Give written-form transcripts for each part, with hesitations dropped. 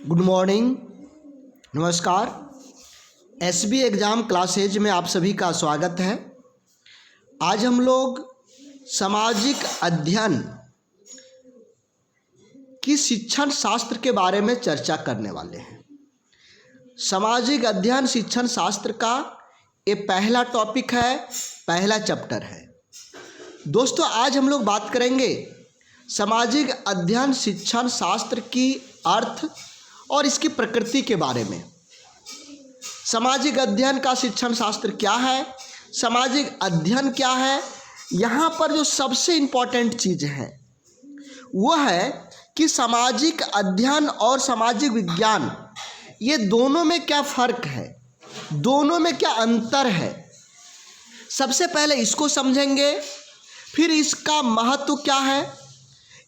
Good morning, नमस्कार। SB exam classes में आप सभी का स्वागत है। आज हम लोग सामाजिक अध्ययन की शिक्षण शास्त्र के बारे में चर्चा करने वाले हैं। सामाजिक अध्ययन शिक्षण शास्त्र का ये पहला टॉपिक है, पहला चैप्टर है। दोस्तों, आज हम लोग बात करेंगे सामाजिक अध्ययन शिक्षण शास्त्र की अर्थ और इसकी प्रकृति के बारे में। सामाजिक अध्ययन का शिक्षण शास्त्र क्या है, सामाजिक अध्ययन क्या है। यहाँ पर जो सबसे इम्पोर्टेंट चीज़ है वो है कि सामाजिक अध्ययन और सामाजिक विज्ञान, ये दोनों में क्या फ़र्क है, दोनों में क्या अंतर है। सबसे पहले इसको समझेंगे, फिर इसका महत्व क्या है,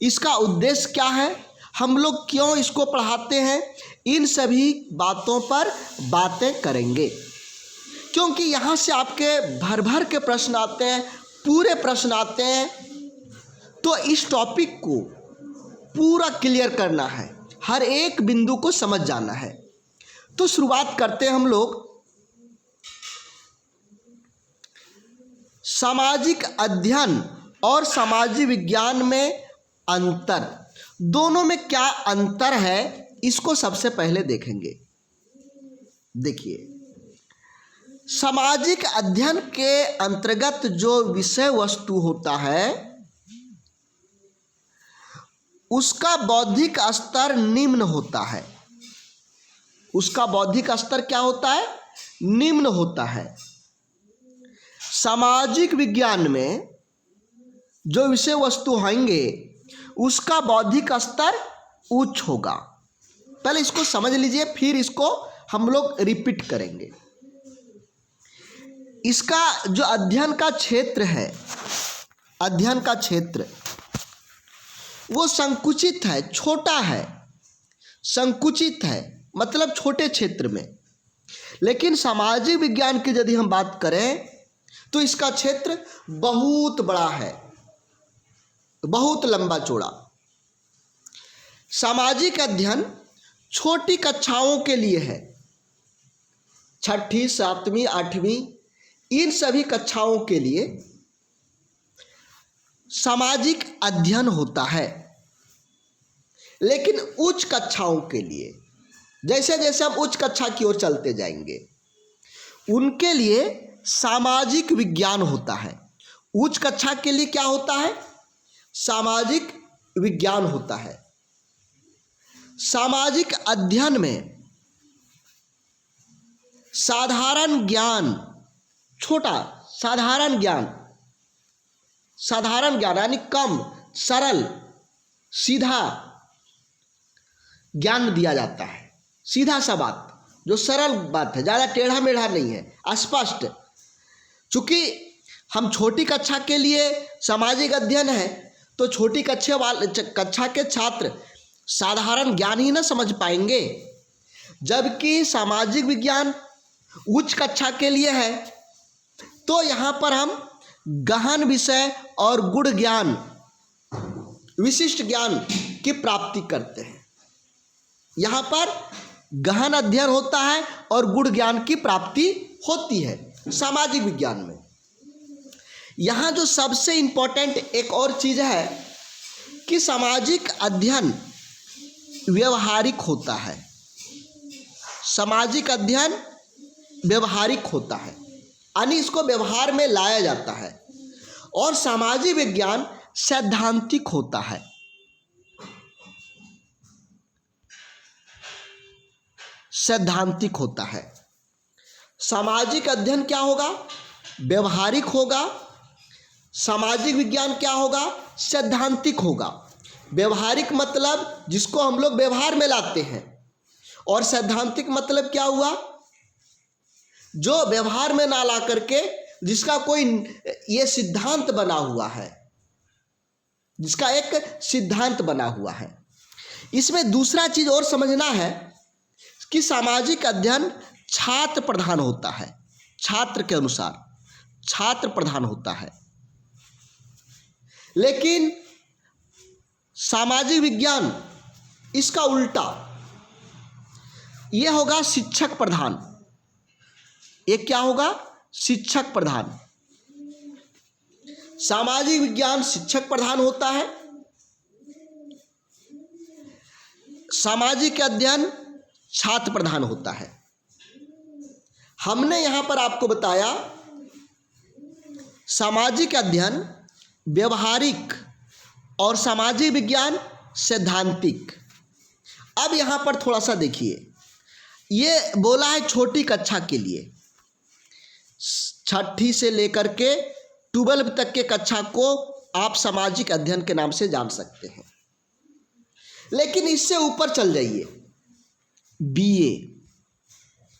इसका उद्देश्य क्या है, हम लोग क्यों इसको पढ़ाते हैं, इन सभी बातों पर बातें करेंगे। क्योंकि यहाँ से आपके भर भर के प्रश्न आते हैं, पूरे प्रश्न आते हैं, तो इस टॉपिक को पूरा क्लियर करना है, हर एक बिंदु को समझ जाना है। तो शुरुआत करते हैं हम लोग सामाजिक अध्ययन और सामाजिक विज्ञान में अंतर, दोनों में क्या अंतर है, इसको सबसे पहले देखेंगे। देखिए, सामाजिक अध्ययन के अंतर्गत जो विषय वस्तु होता है उसका बौद्धिक स्तर निम्न होता है। उसका बौद्धिक स्तर क्या होता है? निम्न होता है। सामाजिक विज्ञान में जो विषय वस्तु होंगे उसका बौद्धिक स्तर उच्च होगा। पहले इसको समझ लीजिए, फिर इसको हम लोग रिपीट करेंगे। इसका जो अध्ययन का क्षेत्र है, अध्ययन का क्षेत्र वो संकुचित है, छोटा है, संकुचित है, मतलब छोटे क्षेत्र में। लेकिन सामाजिक विज्ञान की यदि हम बात करें तो इसका क्षेत्र बहुत बड़ा है, बहुत लंबा चौड़ा। सामाजिक अध्ययन छोटी कक्षाओं के लिए है, छठी, सातवीं, आठवीं, इन सभी कक्षाओं के लिए सामाजिक अध्ययन होता है। लेकिन उच्च कक्षाओं के लिए, जैसे जैसे हम उच्च कक्षा की ओर चलते जाएंगे, उनके लिए सामाजिक विज्ञान होता है। उच्च कक्षा के लिए क्या होता है? सामाजिक विज्ञान होता है। सामाजिक अध्ययन में साधारण ज्ञान, छोटा साधारण ज्ञान, साधारण ज्ञान यानी कम, सरल, सीधा ज्ञान दिया जाता है। सीधा सा बात, जो सरल बात है, ज़्यादा टेढ़ा मेढ़ा नहीं है, स्पष्ट। चूँकि हम छोटी कक्षा के लिए सामाजिक अध्ययन है तो छोटी कक्षा के छात्र साधारण ज्ञान ही ना समझ पाएंगे, जबकि सामाजिक विज्ञान उच्च कक्षा के लिए है तो यहाँ पर हम गहन विषय और गूढ़ ज्ञान, विशिष्ट ज्ञान की प्राप्ति करते हैं। यहाँ पर गहन अध्ययन होता है और गूढ़ ज्ञान की प्राप्ति होती है सामाजिक विज्ञान में। यहाँ जो सबसे इम्पोर्टेंट एक और चीज़ है कि सामाजिक अध्ययन व्यवहारिक होता है। सामाजिक अध्ययन व्यवहारिक होता है, यानी इसको व्यवहार में लाया जाता है। और सामाजिक विज्ञान सैद्धांतिक होता है। सैद्धांतिक होता है। सामाजिक अध्ययन क्या होगा? व्यवहारिक होगा। सामाजिक विज्ञान क्या होगा? सैद्धांतिक होगा। व्यवहारिक मतलब जिसको हम लोग व्यवहार में लाते हैं, और सैद्धांतिक मतलब क्या हुआ? जो व्यवहार में ना ला करके जिसका कोई ये सिद्धांत बना हुआ है, जिसका एक सिद्धांत बना हुआ है। इसमें दूसरा चीज और समझना है कि सामाजिक अध्ययन छात्र प्रधान होता है। छात्र के अनुसार छात्र प्रधान होता है। लेकिन सामाजिक विज्ञान इसका उल्टा, ये होगा शिक्षक प्रधान। ये क्या होगा? शिक्षक प्रधान। सामाजिक विज्ञान शिक्षक प्रधान होता है। सामाजिक अध्ययन छात्र प्रधान होता है। हमने यहां पर आपको बताया सामाजिक अध्ययन व्यवहारिक और सामाजिक विज्ञान सैद्धांतिक। अब यहां पर थोड़ा सा देखिए, ये बोला है छोटी कक्षा के लिए, छठी से लेकर के 12 तक के कक्षा को आप सामाजिक अध्ययन के नाम से जान सकते हैं। लेकिन इससे ऊपर चल जाइए, बीए,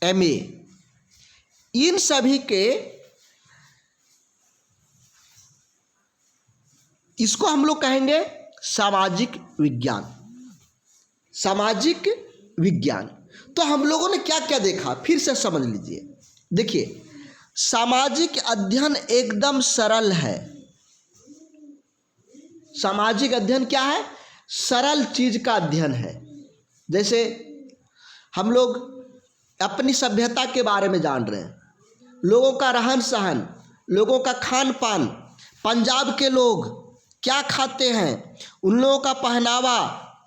एमए, इन सभी के, इसको हम लोग कहेंगे सामाजिक विज्ञान। सामाजिक विज्ञान। तो हम लोगों ने क्या क्या देखा, फिर से समझ लीजिए। देखिए, सामाजिक अध्ययन एकदम सरल है। सामाजिक अध्ययन क्या है? सरल चीज का अध्ययन है। जैसे हम लोग अपनी सभ्यता के बारे में जान रहे हैं, लोगों का रहन सहन, लोगों का खान पान, पंजाब के लोग क्या खाते हैं, उन लोगों का पहनावा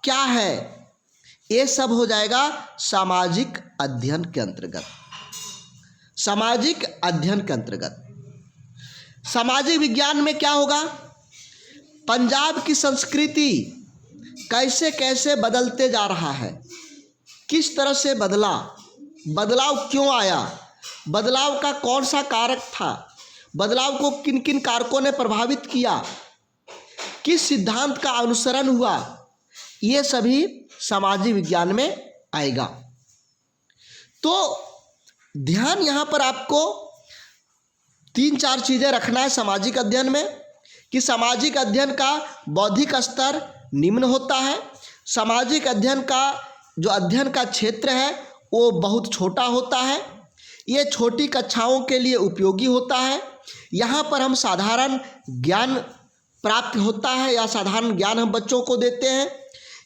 क्या है, ये सब हो जाएगा सामाजिक अध्ययन के अंतर्गत। सामाजिक अध्ययन के अंतर्गत सामाजिक विज्ञान में क्या होगा? पंजाब की संस्कृति कैसे कैसे बदलते जा रहा है, किस तरह से बदला, बदलाव क्यों आया, बदलाव का कौन सा कारक था, बदलाव को किन किन कारकों ने प्रभावित किया, किस सिद्धांत का अनुसरण हुआ, ये सभी सामाजिक विज्ञान में आएगा। तो ध्यान यहाँ पर आपको 3-4 चीज़ें रखना है सामाजिक अध्ययन में, कि सामाजिक अध्ययन का बौद्धिक स्तर निम्न होता है। सामाजिक अध्ययन का जो अध्ययन का क्षेत्र है वो बहुत छोटा होता है। ये छोटी कक्षाओं के लिए उपयोगी होता है। यहाँ पर हम साधारण ज्ञान प्राप्त होता है या साधारण ज्ञान हम बच्चों को देते हैं।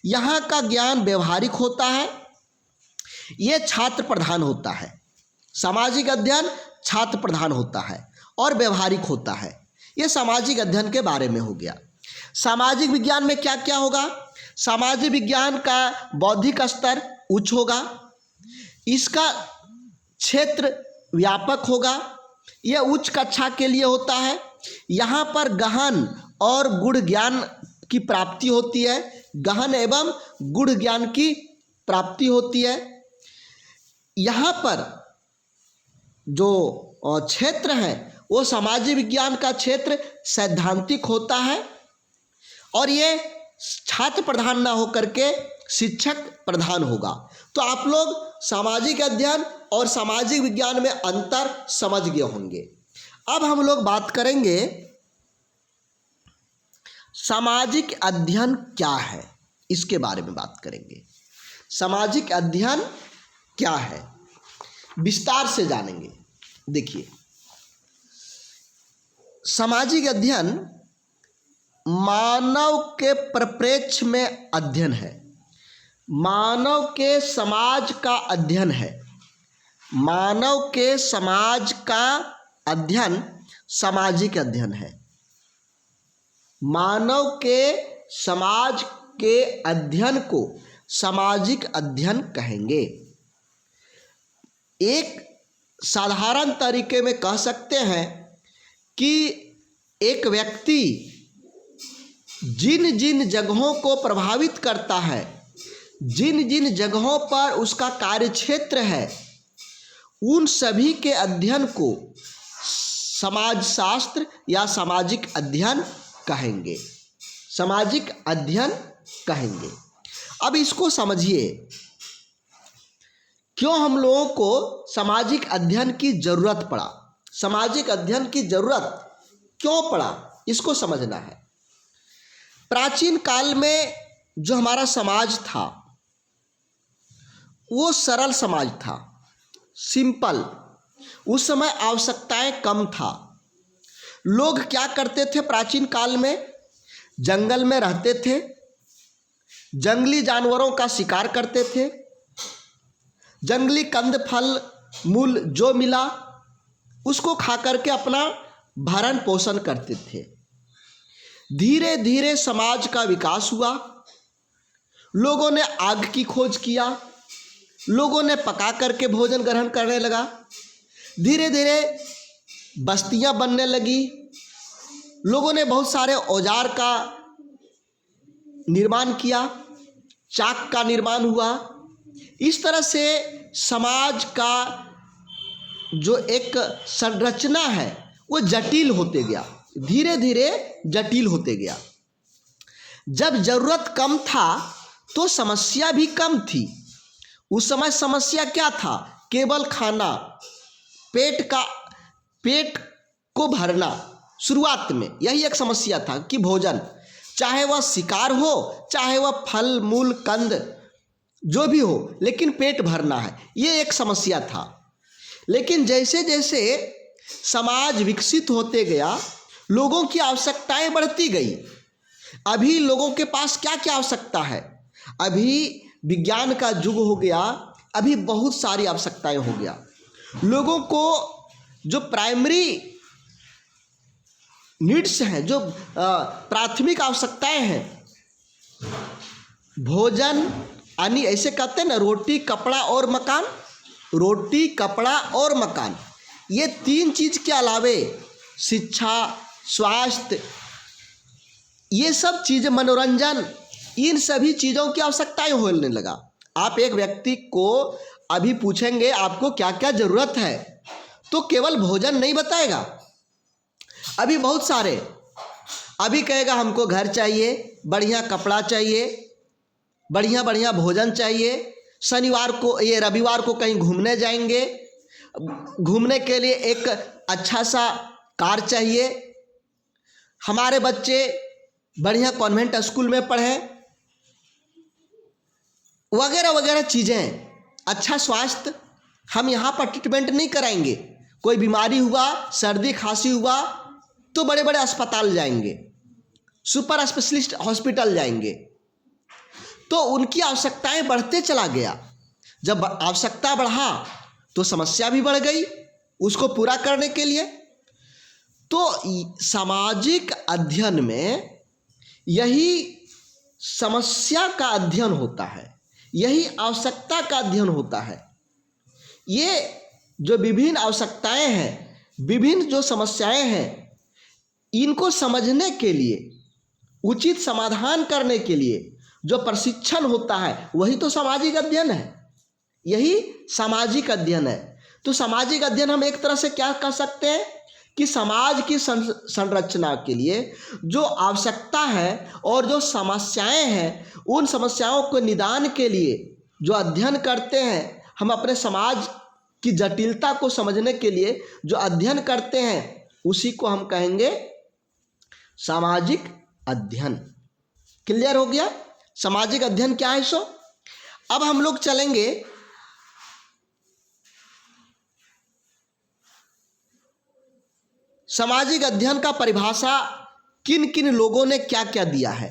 यहाँ का ज्ञान व्यवहारिक होता है। ये छात्र प्रधान होता है। सामाजिक अध्ययन छात्र प्रधान होता है और व्यवहारिक होता है। ये सामाजिक अध्ययन के बारे में हो गया। सामाजिक विज्ञान में क्या क्या होगा? सामाजिक विज्ञान का बौद्धिक स्तर उच्च होगा, इसका क्षेत्र व्यापक होगा, यह उच्च कक्षा के लिए होता है। यहाँ पर गहन और गूढ़ ज्ञान की प्राप्ति होती है, गहन एवं गूढ़ ज्ञान की प्राप्ति होती है। यहाँ पर जो क्षेत्र है वो सामाजिक विज्ञान का क्षेत्र सैद्धांतिक होता है और ये छात्र प्रधान ना होकर के शिक्षक प्रधान होगा। तो आप लोग सामाजिक अध्ययन और सामाजिक विज्ञान में अंतर समझ गए होंगे। अब हम लोग बात करेंगे सामाजिक अध्ययन क्या है, इसके बारे में बात करेंगे। सामाजिक अध्ययन क्या है विस्तार से जानेंगे। देखिए, सामाजिक अध्ययन मानव के परिप्रेक्ष्य में अध्ययन है, मानव के समाज का अध्ययन है। मानव के समाज का अध्ययन सामाजिक अध्ययन है। मानव के समाज के अध्ययन को सामाजिक अध्ययन कहेंगे। एक साधारण तरीके में कह सकते हैं कि एक व्यक्ति जिन जिन जगहों को प्रभावित करता है, जिन जिन जगहों पर उसका कार्यक्षेत्र है, उन सभी के अध्ययन को समाजशास्त्र या सामाजिक अध्ययन कहेंगे। सामाजिक अध्ययन कहेंगे। अब इसको समझिए, क्यों हम लोगों को सामाजिक अध्ययन की जरूरत पड़ा, सामाजिक अध्ययन की जरूरत क्यों पड़ा, इसको समझना है। प्राचीन काल में जो हमारा समाज था वो सरल समाज था, सिंपल। उस समय आवश्यकताएं कम था। लोग क्या करते थे प्राचीन काल में? जंगल में रहते थे, जंगली जानवरों का शिकार करते थे, जंगली कंद फल मूल जो मिला उसको खा करके अपना भरण पोषण करते थे। धीरे धीरे समाज का विकास हुआ, लोगों ने आग की खोज किया, लोगों ने पका करके भोजन ग्रहण करने लगा, धीरे धीरे बस्तियां बनने लगी, लोगों ने बहुत सारे औजार का निर्माण किया, चाक का निर्माण हुआ। इस तरह से समाज का जो एक संरचना है वो जटिल होते गया, धीरे धीरे जटिल होते गया। जब जरूरत कम था तो समस्या भी कम थी। उस समय समस्या क्या था? केवल खाना, पेट को भरना। शुरुआत में यही एक समस्या था कि भोजन, चाहे वह शिकार हो, चाहे वह फल मूल कंद जो भी हो, लेकिन पेट भरना है, ये एक समस्या था। लेकिन जैसे जैसे समाज विकसित होते गया, लोगों की आवश्यकताएं बढ़ती गई। अभी लोगों के पास क्या क्या आवश्यकता है? अभी विज्ञान का युग हो गया, अभी बहुत सारी आवश्यकताएं हो गया। लोगों को जो प्राइमरी नीड्स हैं, जो प्राथमिक आवश्यकताएं हैं, भोजन, यानी ऐसे कहते हैं ना, रोटी कपड़ा और मकान, रोटी कपड़ा और मकान, ये तीन चीज के अलावे शिक्षा, स्वास्थ्य, ये सब चीजें, मनोरंजन, इन सभी चीजों की आवश्यकताएं होने लगा। आप एक व्यक्ति को अभी पूछेंगे आपको क्या क्या जरूरत है, तो केवल भोजन नहीं बताएगा। अभी बहुत सारे, अभी कहेगा हमको घर चाहिए, बढ़िया कपड़ा चाहिए, बढ़िया बढ़िया भोजन चाहिए, शनिवार को ये रविवार को कहीं घूमने जाएंगे, घूमने के लिए एक अच्छा सा कार चाहिए, हमारे बच्चे बढ़िया कॉन्वेंट स्कूल में पढ़े, वगैरह वगैरह चीज़ें। अच्छा स्वास्थ्य, हम यहाँ पर ट्रीटमेंट नहीं कराएंगे, कोई बीमारी हुआ, सर्दी खांसी हुआ तो बड़े बड़े अस्पताल जाएंगे, सुपर स्पेशलिस्ट हॉस्पिटल जाएंगे। तो उनकी आवश्यकताएं बढ़ते चला गया। जब आवश्यकता बढ़ा तो समस्या भी बढ़ गई उसको पूरा करने के लिए। तो सामाजिक अध्ययन में यही समस्या का अध्ययन होता है, यही आवश्यकता का अध्ययन होता है। ये जो विभिन्न आवश्यकताएं हैं, विभिन्न जो समस्याएं हैं, इनको समझने के लिए, उचित समाधान करने के लिए जो प्रशिक्षण होता है, वही तो सामाजिक अध्ययन है, यही सामाजिक अध्ययन है। तो सामाजिक अध्ययन हम एक तरह से क्या कह सकते हैं कि समाज की संरचना के लिए जो आवश्यकता है और जो समस्याएं हैं, उन समस्याओं को निदान के लिए जो अध्ययन करते हैं, हम अपने समाज की जटिलता को समझने के लिए जो अध्ययन करते हैं, उसी को हम कहेंगे सामाजिक अध्ययन। क्लियर हो गया सामाजिक अध्ययन क्या है? सो अब हम लोग चलेंगे सामाजिक अध्ययन का परिभाषा किन किन लोगों ने क्या क्या दिया है।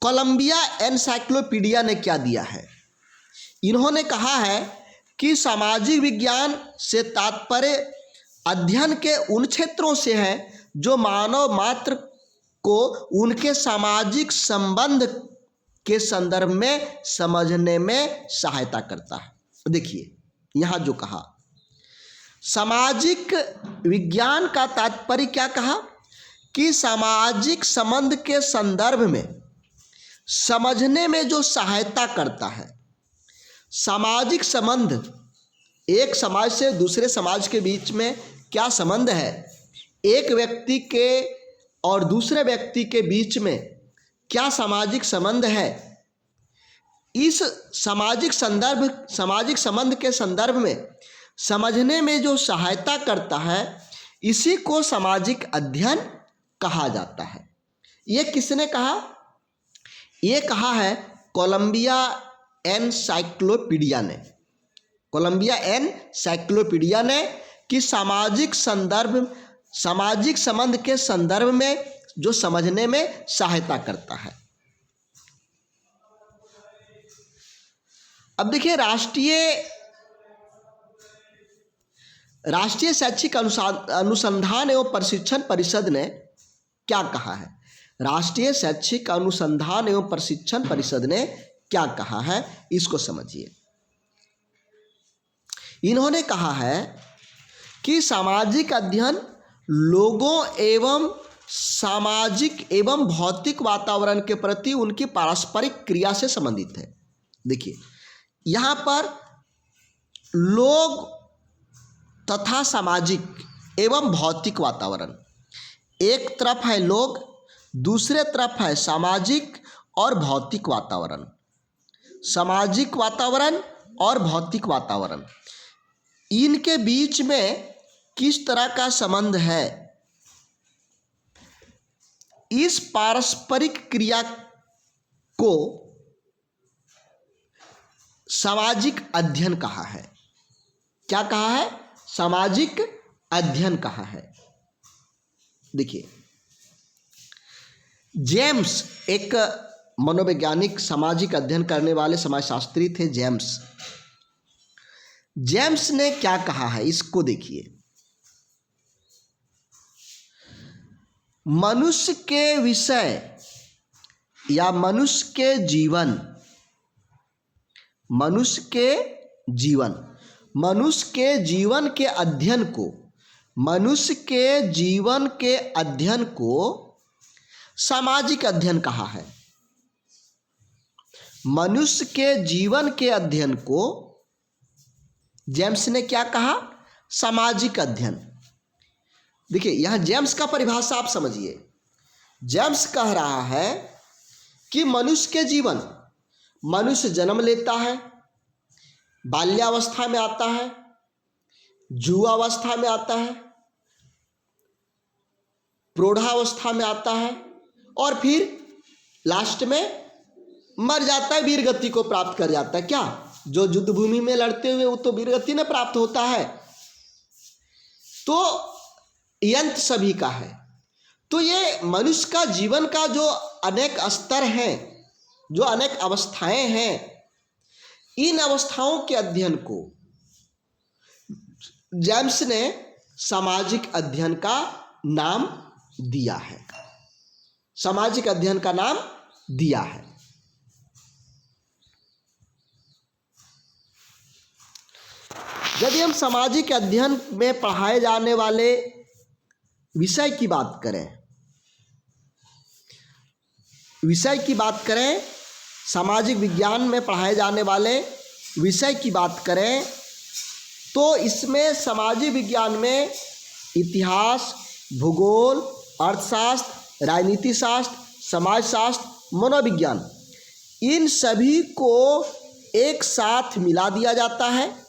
कोलंबिया एनसाइक्लोपीडिया ने क्या दिया है? इन्होंने कहा है कि सामाजिक विज्ञान से तात्पर्य अध्ययन के उन क्षेत्रों से है जो मानव मात्र को उनके सामाजिक संबंध के संदर्भ में समझने में सहायता करता है। देखिए यहाँ जो कहा, सामाजिक विज्ञान का तात्पर्य क्या कहा कि सामाजिक संबंध के संदर्भ में समझने में जो सहायता करता है। सामाजिक संबंध, एक समाज से दूसरे समाज के बीच में क्या संबंध है, एक व्यक्ति के और दूसरे व्यक्ति के बीच में क्या सामाजिक संबंध है, इस सामाजिक संबंध के संदर्भ में समझने में जो सहायता करता है, इसी को सामाजिक अध्ययन कहा जाता है। ये किसने कहा? ये कहा है कोलंबिया एनसाइक्लोपीडिया ने। कोलंबिया एनसाइक्लोपीडिया ने कि सामाजिक संबंध के संदर्भ में जो समझने में सहायता करता है। अब देखिए, राष्ट्रीय राष्ट्रीय शैक्षिक अनुसंधान एवं प्रशिक्षण परिषद ने क्या कहा है? राष्ट्रीय शैक्षिक अनुसंधान एवं प्रशिक्षण परिषद ने क्या कहा है, इसको समझिए। इन्होंने कहा है कि सामाजिक अध्ययन लोगों एवं सामाजिक एवं भौतिक वातावरण के प्रति उनकी पारस्परिक क्रिया से संबंधित है। देखिए, यहाँ पर लोग तथा सामाजिक एवं भौतिक वातावरण, एक तरफ है लोग, दूसरे तरफ है सामाजिक और भौतिक वातावरण। सामाजिक वातावरण और भौतिक वातावरण, इनके बीच में किस तरह का संबंध है, इस पारस्परिक क्रिया को सामाजिक अध्ययन कहा है। क्या कहा है? सामाजिक अध्ययन कहा है। देखिए, जेम्स एक मनोवैज्ञानिक सामाजिक अध्ययन करने वाले समाजशास्त्री थे। जेम्स ने क्या कहा है, इसको देखिए। मनुष्य के विषय या मनुष्य के जीवन, मनुष्य के जीवन के अध्ययन को, मनुष्य के जीवन के अध्ययन को सामाजिक अध्ययन कहा है। मनुष्य के जीवन के अध्ययन को जेम्स ने क्या कहा? सामाजिक अध्ययन। देखिए, यहां जेम्स का परिभाषा आप समझिए। जेम्स कह रहा है कि मनुष्य के जीवन, मनुष्य जन्म लेता है, बाल्यावस्था में आता है, युवावस्था में आता है, प्रौढ़ावस्था में आता है और फिर लास्ट में मर जाता है, वीरगति को प्राप्त कर जाता है। क्या जो युद्ध भूमि में लड़ते हुए वो तो वीरगति ने प्राप्त होता है। तो यंत्र सभी का है। तो ये मनुष्य का जीवन का जो अनेक स्तर हैं, जो अनेक अवस्थाएं हैं, इन अवस्थाओं के अध्ययन को जेम्स ने सामाजिक अध्ययन का नाम दिया है। सामाजिक अध्ययन का नाम दिया है। यदि हम सामाजिक अध्ययन में पढ़ाए जाने वाले विषय की बात करें, सामाजिक विज्ञान में पढ़ाए जाने वाले विषय की बात करें, तो इसमें सामाजिक विज्ञान में इतिहास, भूगोल, अर्थशास्त्र, राजनीति शास्त्र, समाजशास्त्र, मनोविज्ञान, इन सभी को एक साथ मिला दिया जाता है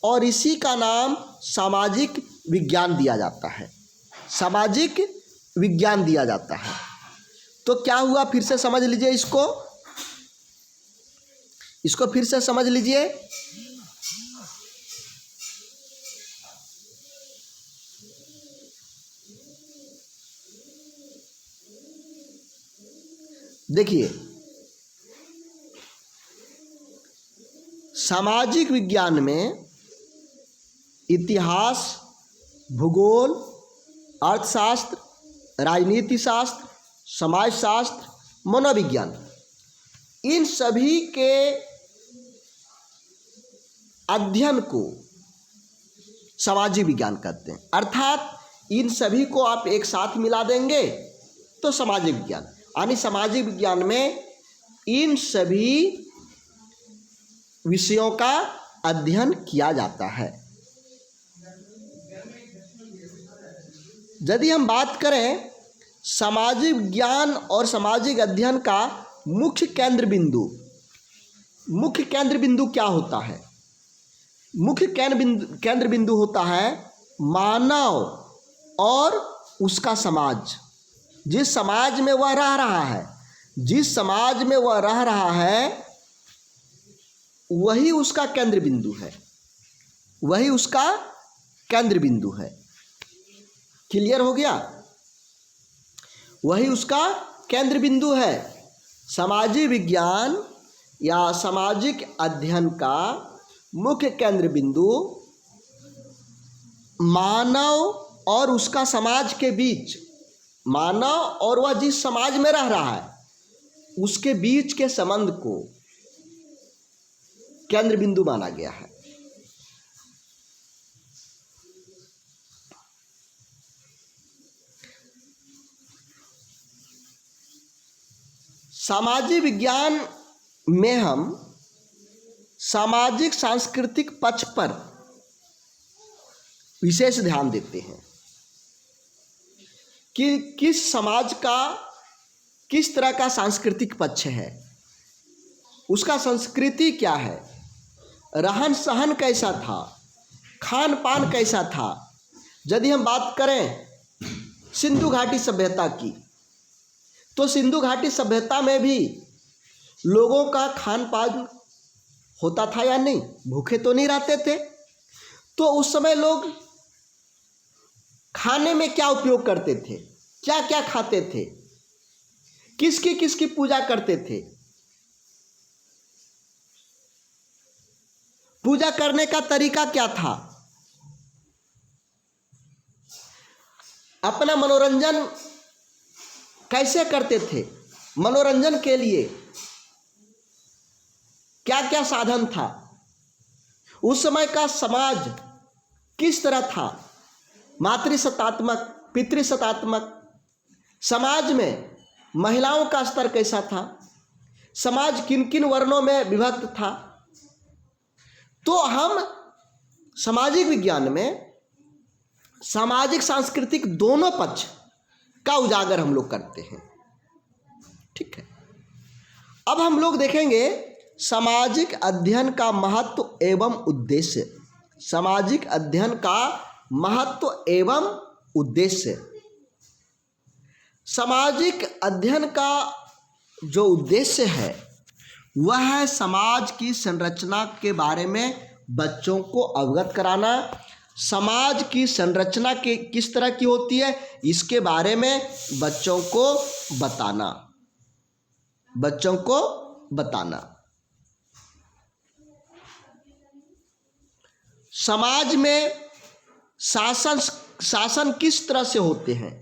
और इसी का नाम सामाजिक विज्ञान दिया जाता है। सामाजिक विज्ञान दिया जाता है। तो क्या हुआ, फिर से समझ लीजिए इसको फिर से समझ लीजिए। देखिए, सामाजिक विज्ञान में इतिहास, भूगोल, अर्थशास्त्र, राजनीति शास्त्र, समाजशास्त्र, मनोविज्ञान, इन सभी के अध्ययन को सामाजिक विज्ञान कहते हैं। अर्थात इन सभी को आप एक साथ मिला देंगे तो सामाजिक विज्ञान, यानी सामाजिक विज्ञान में इन सभी विषयों का अध्ययन किया जाता है। यदि हम बात करें सामाजिक विज्ञान और सामाजिक अध्ययन का मुख्य केंद्र बिंदु क्या होता है? मुख्य केंद्र बिंदु होता है मानव और उसका समाज। जिस समाज में वह रह रहा है, वही उसका केंद्र बिंदु है। क्लियर हो गया? वही उसका केंद्र बिंदु है। सामाजिक विज्ञान या सामाजिक अध्ययन का मुख्य केंद्र बिंदु मानव और उसका समाज के बीच, मानव और वह जिस समाज में रह रहा है उसके बीच के संबंध को केंद्र बिंदु माना गया है। सामाजिक विज्ञान में हम सामाजिक सांस्कृतिक पक्ष पर विशेष ध्यान देते हैं कि किस समाज का किस तरह का सांस्कृतिक पक्ष है, उसका संस्कृति क्या है, रहन सहन कैसा था, खान पान कैसा था। यदि हम बात करें सिंधु घाटी सभ्यता की, तो सिंधु घाटी सभ्यता में भी लोगों का खान पान होता था या नहीं, भूखे तो नहीं रहते थे। तो उस समय लोग खाने में क्या उपयोग करते थे, क्या क्या खाते थे, किसकी पूजा करते थे, पूजा करने का तरीका क्या था, अपना मनोरंजन कैसे करते थे, मनोरंजन के लिए क्या क्या साधन था, उस समय का समाज किस तरह था, मातृसत्तात्मक पितृसत्तात्मक, समाज में महिलाओं का स्तर कैसा था, समाज किन किन वर्णों में विभक्त था। तो हम सामाजिक विज्ञान में सामाजिक सांस्कृतिक दोनों पक्ष का उजागर हम लोग करते हैं। ठीक है, अब हम लोग देखेंगे सामाजिक अध्ययन का महत्व एवं उद्देश्य। सामाजिक अध्ययन का महत्व एवं उद्देश्य। सामाजिक अध्ययन का जो उद्देश्य है वह है समाज की संरचना के बारे में बच्चों को अवगत कराना। समाज की संरचना के किस तरह की होती है इसके बारे में बच्चों को बताना, बच्चों को बताना। समाज में शासन किस तरह से होते हैं,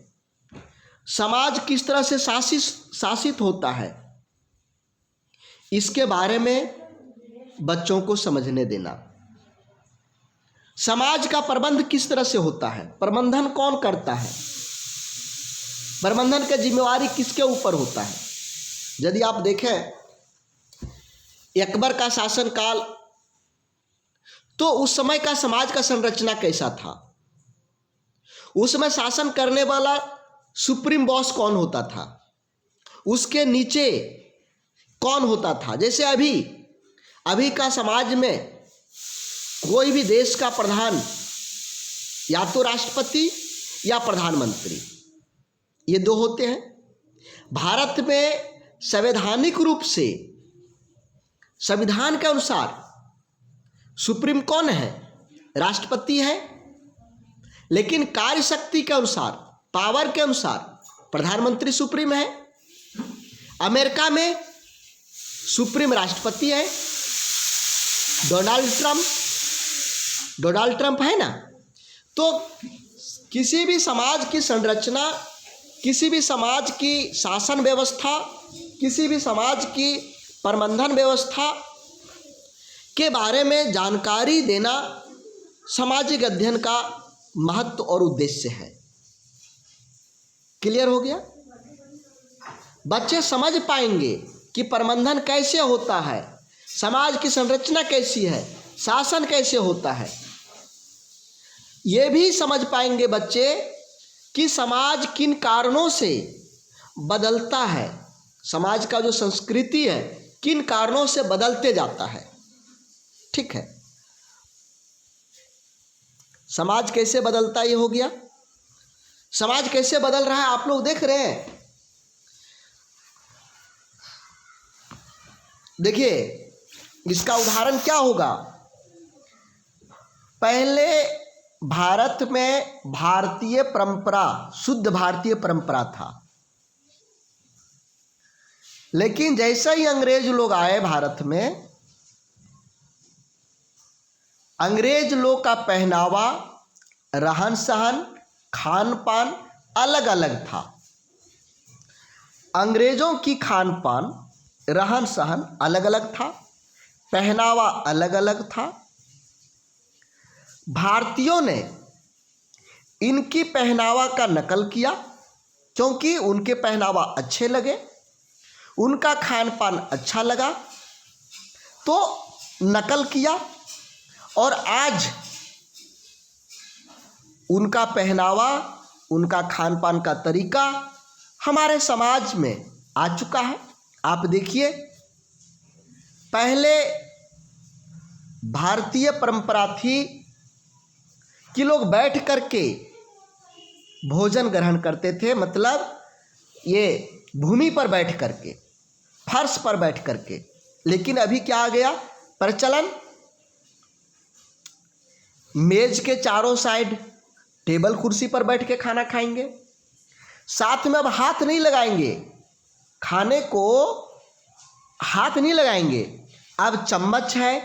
समाज किस तरह से शासित होता है, इसके बारे में बच्चों को समझने देना। समाज का प्रबंध किस तरह से होता है, प्रबंधन कौन करता है, प्रबंधन की जिम्मेवारी किसके ऊपर होता है। यदि आप देखें अकबर का शासनकाल, तो उस समय का समाज का संरचना कैसा था, उसमें शासन करने वाला सुप्रीम बॉस कौन होता था, उसके नीचे कौन होता था। जैसे अभी का समाज में कोई भी देश का प्रधान या तो राष्ट्रपति या प्रधानमंत्री, ये दो होते हैं। भारत में संवैधानिक रूप से संविधान के अनुसार सुप्रीम कौन है, राष्ट्रपति है, लेकिन कार्य शक्ति के अनुसार, पावर के अनुसार प्रधानमंत्री सुप्रीम है। अमेरिका में सुप्रीम राष्ट्रपति है, डोनाल्ड ट्रंप है ना। तो किसी भी समाज की संरचना, किसी भी समाज की शासन व्यवस्था, किसी भी समाज की प्रबंधन व्यवस्था के बारे में जानकारी देना सामाजिक अध्ययन का महत्व और उद्देश्य है। क्लियर हो गया? बच्चे समझ पाएंगे कि प्रबंधन कैसे होता है, समाज की संरचना कैसी है, शासन कैसे होता है। ये भी समझ पाएंगे बच्चे कि समाज किन कारणों से बदलता है, समाज का जो संस्कृति है किन कारणों से बदलते जाता है। ठीक है, समाज कैसे बदलता, ये हो गया। समाज कैसे बदल रहा है आप लोग देख रहे हैं। देखिए इसका उदाहरण क्या होगा। पहले भारत में भारतीय परंपरा, शुद्ध भारतीय परंपरा था, लेकिन जैसे ही अंग्रेज लोग आए भारत में, अंग्रेज लोग का पहनावा, रहन सहन, खान पान अलग अलग था। अंग्रेजों की खान पान, रहन सहन अलग अलग था, पहनावा अलग अलग था। भारतीयों ने इनकी पहनावा का नकल किया क्योंकि उनके पहनावा अच्छे लगे, उनका खान पान अच्छा लगा तो नकल किया। और आज उनका पहनावा, उनका खान पान का तरीका हमारे समाज में आ चुका है। आप देखिए, पहले भारतीय परंपरा थी कि लोग बैठ करके भोजन ग्रहण करते थे, मतलब ये भूमि पर बैठ करके, फर्श पर बैठ करके। लेकिन अभी क्या आ गया प्रचलन, मेज के चारों साइड टेबल कुर्सी पर बैठ के खाना खाएंगे, साथ में अब हाथ नहीं लगाएंगे, खाने को हाथ नहीं लगाएंगे, अब चम्मच है,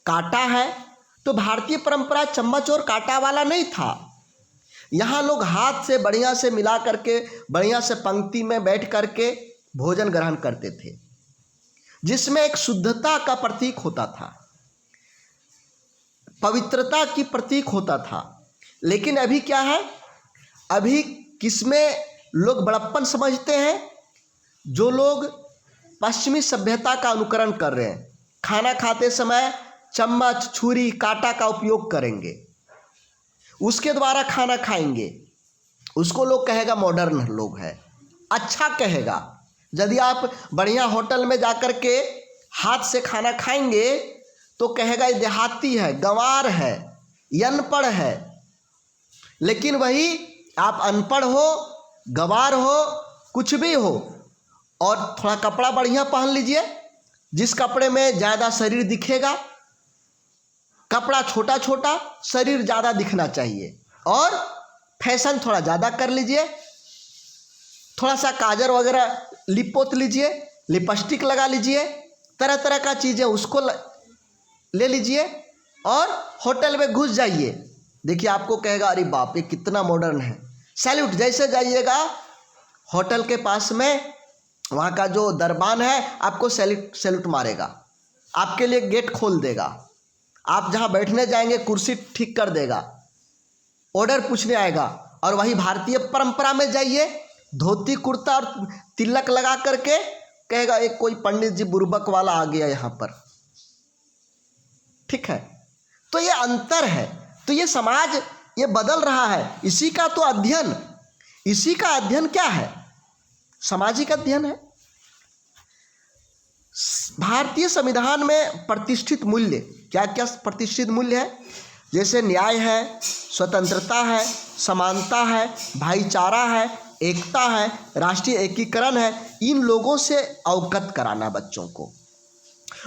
कांटा है। तो भारतीय परंपरा चम्मच और कांटा वाला नहीं था। यहाँ लोग हाथ से बढ़िया से मिला करके, बढ़िया से पंक्ति में बैठ करके भोजन ग्रहण करते थे, जिसमें एक शुद्धता का प्रतीक होता था, पवित्रता की प्रतीक होता था। लेकिन अभी क्या है, अभी किसमें लोग बड़प्पन समझते हैं? जो लोग पश्चिमी सभ्यता का अनुकरण कर रहे हैं, खाना खाते समय चम्मच, छुरी, कांटा का उपयोग करेंगे, उसके द्वारा खाना खाएंगे, उसको लोग कहेगा मॉडर्न लोग है, अच्छा कहेगा। यदि आप बढ़िया होटल में जाकर के हाथ से खाना खाएंगे तो कहेगा ये देहाती है, गंवार है, ये अनपढ़ है। लेकिन वही आप अनपढ़ हो, गंवार हो, कुछ भी हो, और थोड़ा कपड़ा बढ़िया पहन लीजिए, जिस कपड़े में ज़्यादा शरीर दिखेगा, कपड़ा छोटा छोटा, शरीर ज़्यादा दिखना चाहिए, और फैशन थोड़ा ज़्यादा कर लीजिए, थोड़ा सा काजल वगैरह लिप पोत लीजिए, लिपस्टिक लगा लीजिए, तरह तरह का चीज़ें उसको ले लीजिए और होटल में घुस जाइए। देखिए आपको कहेगा अरे बाप ये कितना मॉडर्न है, सैल्यूट। जैसे जाइएगा होटल के पास में, वहाँ का जो दरबान है आपको सैल्यूट मारेगा, आपके लिए गेट खोल देगा, आप जहाँ बैठने जाएंगे कुर्सी ठीक कर देगा, ऑर्डर पूछने आएगा। और वही भारतीय परंपरा में जाइए, धोती कुर्ता और तिलक लगा करके कहेगा एक कोई पंडित जी बुर्बक वाला आ गया यहाँ पर, ठीक है। तो ये अंतर है, तो ये समाज ये बदल रहा है। इसी का तो अध्ययन, इसी का अध्ययन क्या है? सामाजिक अध्ययन है। भारतीय संविधान में प्रतिष्ठित मूल्य क्या क्या प्रतिष्ठित मूल्य है? जैसे न्याय है, स्वतंत्रता है, समानता है, भाईचारा है, एकता है, राष्ट्रीय एकीकरण है। इन लोगों से अवगत कराना बच्चों को,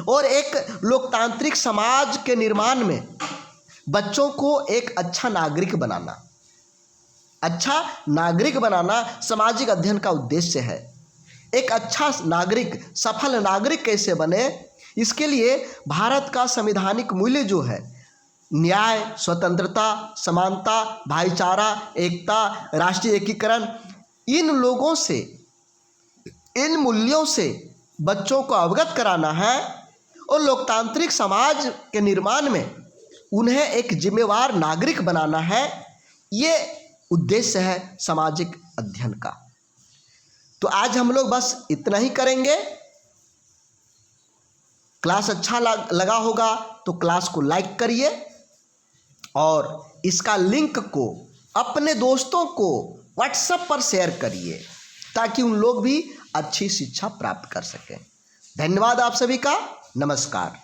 और एक लोकतांत्रिक समाज के निर्माण में बच्चों को एक अच्छा नागरिक बनाना, अच्छा नागरिक बनाना सामाजिक अध्ययन का उद्देश्य है। एक अच्छा नागरिक, सफल नागरिक कैसे बने, इसके लिए भारत का संवैधानिक मूल्य जो है न्याय, स्वतंत्रता, समानता, भाईचारा, एकता, राष्ट्रीय एकीकरण, इन लोगों से, इन मूल्यों से बच्चों को अवगत कराना है और लोकतांत्रिक समाज के निर्माण में उन्हें एक जिम्मेवार नागरिक बनाना है। ये उद्देश्य है सामाजिक अध्ययन का। तो आज हम लोग बस इतना ही करेंगे। क्लास अच्छा लगा होगा तो क्लास को लाइक करिए और इसका लिंक को अपने दोस्तों को व्हाट्सएप पर शेयर करिए ताकि उन लोग भी अच्छी शिक्षा प्राप्त कर सकें। धन्यवाद आप सभी का। नमस्कार।